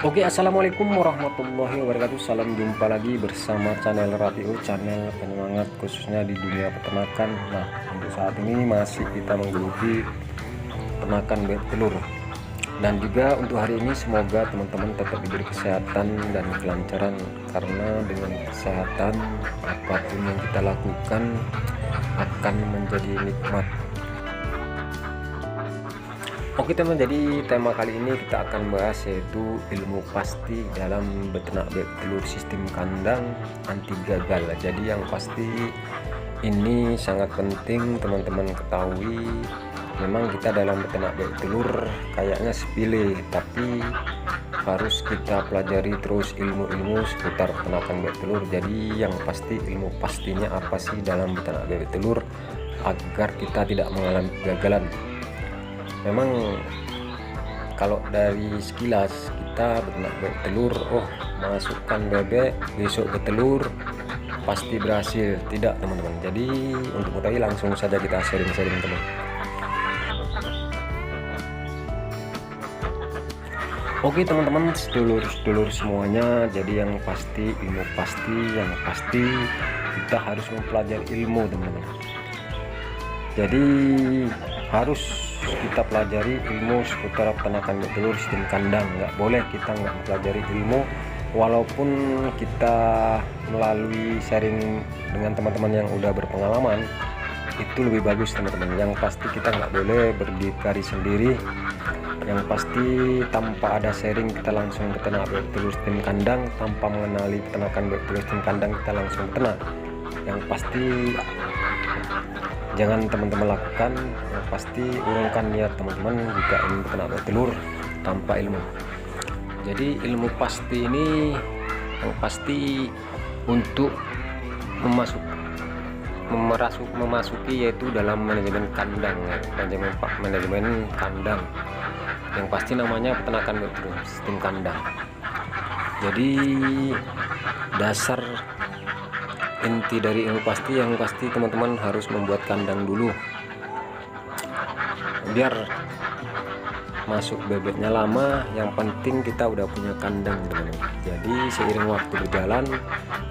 Oke, assalamualaikum warahmatullahi wabarakatuh. Salam jumpa lagi bersama channel Radio, channel penyemangat khususnya di dunia peternakan. Nah, untuk saat ini masih kita menggeluti peternakan bebek telur. Dan juga untuk hari ini semoga teman-teman tetap diberi kesehatan dan kelancaran, karena dengan kesehatan apapun yang kita lakukan akan menjadi nikmat. Oke teman, jadi tema kali ini kita akan bahas yaitu ilmu pasti dalam beternak bebek telur sistem kandang anti gagal. Jadi yang pasti ini sangat penting teman-teman ketahui. Memang kita dalam beternak bebek telur kayaknya sepele, tapi harus kita pelajari terus ilmu-ilmu seputar peternakan bebek telur. Jadi yang pasti ilmu pastinya apa sih dalam beternak bebek telur agar kita tidak mengalami kegagalan. Memang kalau dari sekilas kita beternak bebek telur, masukkan bebek besok bertelur pasti berhasil, tidak teman-teman. Jadi untuk mengetahui langsung saja kita sharing-sharing teman. Oke teman-teman, sedulur-sedulur semuanya, jadi yang pasti ilmu pasti kita harus mempelajari ilmu teman-teman. Jadi harus kita pelajari ilmu seputar peternakan bebek telur sistem kandang. Nggak boleh kita nggak mempelajari ilmu, walaupun kita melalui sharing dengan teman-teman yang udah berpengalaman itu lebih bagus teman-teman. Yang pasti kita nggak boleh berdikari sendiri. Yang pasti tanpa ada sharing kita langsung beternak bebek telur sistem kandang, tanpa mengenali peternakan bebek telur sistem kandang kita langsung beternak. Yang pasti jangan teman-teman lakukan. Yang pasti urungkan niat teman-teman jika ingin beternak bebek telur tanpa ilmu. Jadi ilmu pasti ini yang pasti untuk memasuki yaitu dalam manajemen kandang, manajemen kandang yang pasti namanya peternakan bebek telur sistem kandang. Jadi dasar inti dari ilmu pasti yang pasti teman-teman harus membuat kandang dulu biar masuk bebeknya lama. Yang penting kita udah punya kandang teman-teman. Jadi seiring waktu berjalan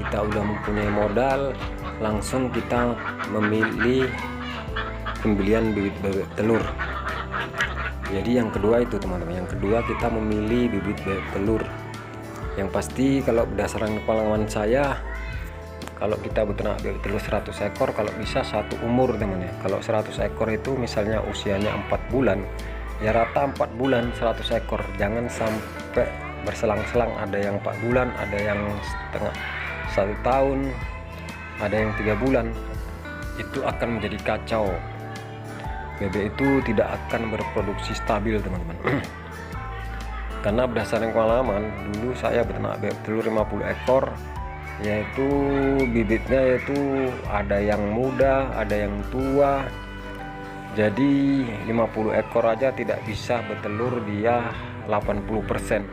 kita udah mempunyai modal, langsung kita memilih pembelian bibit bebek telur. Jadi yang kedua itu teman-teman, yang kedua kita memilih bibit bebek telur. Yang pasti kalau berdasarkan pengalaman saya, kalau kita beternak bebek telur 100 ekor kalau bisa satu umur teman ya. Kalau 100 ekor itu misalnya usianya 4 bulan, ya rata 4 bulan 100 ekor. Jangan sampai berselang-selang, ada yang 4 bulan, ada yang setengah 1 tahun, ada yang 3 bulan. Itu akan menjadi kacau. Bebek itu tidak akan berproduksi stabil teman-teman. Karena berdasarkan pengalaman dulu saya beternak bebek telur 50 ekor, yaitu bibitnya yaitu ada yang muda, ada yang tua. Jadi 50 ekor aja tidak bisa bertelur dia 80%.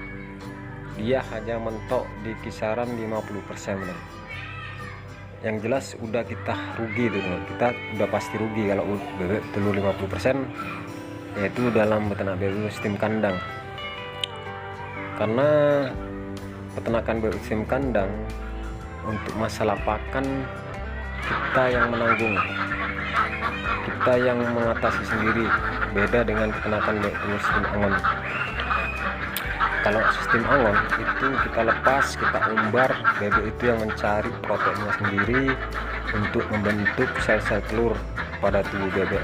Dia hanya mentok di kisaran 50%. Yang jelas udah kita rugi tuh teman. Kita udah pasti rugi kalau bebek telur 50%, yaitu dalam beternak bebek sistem kandang. Karena peternakan bebek sistem kandang untuk masalah pakan kita yang menanggung, kita yang mengatasi sendiri. Beda dengan peternakan bebek telur sistem angon. Kalau sistem angon itu kita lepas, kita umbar, bebek itu yang mencari proteinnya sendiri untuk membentuk sel-sel telur pada tubuh bebek.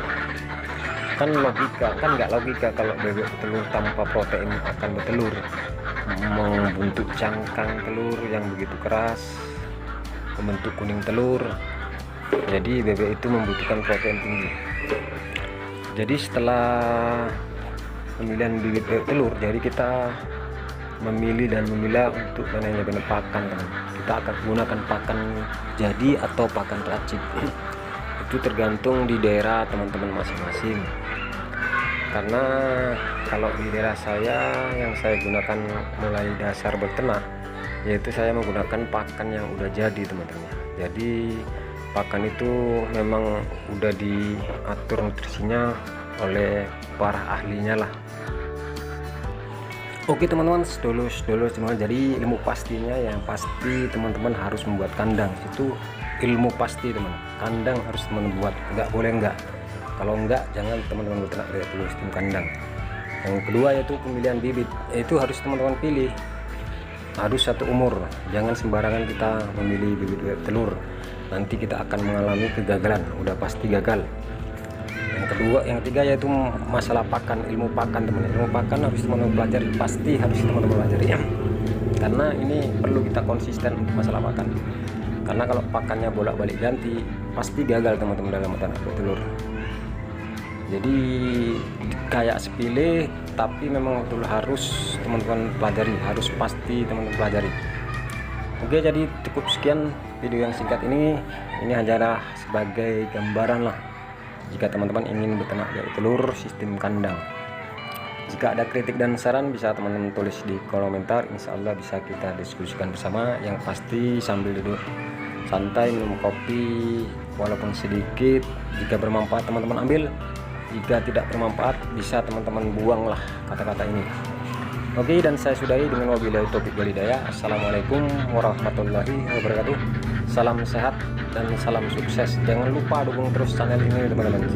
Kan logika, kan nggak logika kalau bebek telur tanpa protein akan bertelur, membentuk cangkang telur yang begitu keras, membentuk kuning telur. Jadi bebek itu membutuhkan protein tinggi. Jadi setelah pemilihan bibit bebek telur, jadi kita memilih dan memilah untuk manajemen pakan teman. Kita akan gunakan pakan jadi atau pakan racik. Itu tergantung di daerah teman-teman masing-masing. Karena kalau di daerah saya yang saya gunakan mulai dasar beternak, yaitu saya menggunakan pakan yang udah jadi teman-teman. Jadi pakan itu memang udah diatur nutrisinya oleh para ahlinya lah. Oke teman-teman, sedulur teman-teman, jadi ilmu pastinya yang pasti teman-teman harus membuat kandang. Itu ilmu pasti teman, kandang harus teman-teman buat, nggak boleh enggak. Kalau enggak, jangan teman-teman beternak bebek telur sistem kandang. Yang kedua yaitu pemilihan bibit, itu harus teman-teman pilih, harus satu umur. Jangan sembarangan kita memilih bibit bebek telur, nanti kita akan mengalami kegagalan, udah pasti gagal. Yang ketiga yaitu masalah pakan, ilmu pakan teman-teman. Ilmu pakan harus teman-teman pelajari, pasti harus teman-teman pelajari ya. Karena ini perlu kita konsisten untuk masalah pakan. Karena kalau pakannya bolak-balik ganti, pasti gagal teman-teman dalam beternak telur. Jadi kayak sepele, tapi memang betul harus teman-teman pelajari, harus pasti teman-teman pelajari. Oke, jadi cukup sekian video yang singkat ini. Ini hanyalah sebagai gambaran lah. Jika teman-teman ingin beternak bebek telur sistem kandang, jika ada kritik dan saran bisa teman-teman tulis di kolom komentar. Insya Allah bisa kita diskusikan bersama. Yang pasti sambil duduk santai minum kopi, walaupun sedikit. Jika bermanfaat teman-teman ambil, jika tidak bermanfaat bisa teman-teman buanglah kata-kata ini. Oke, dan saya sudahi dengan wabillahi taufiq wal hidayah. Assalamualaikum warahmatullahi wabarakatuh. Salam sehat dan salam sukses. Jangan lupa dukung terus channel ini teman-teman.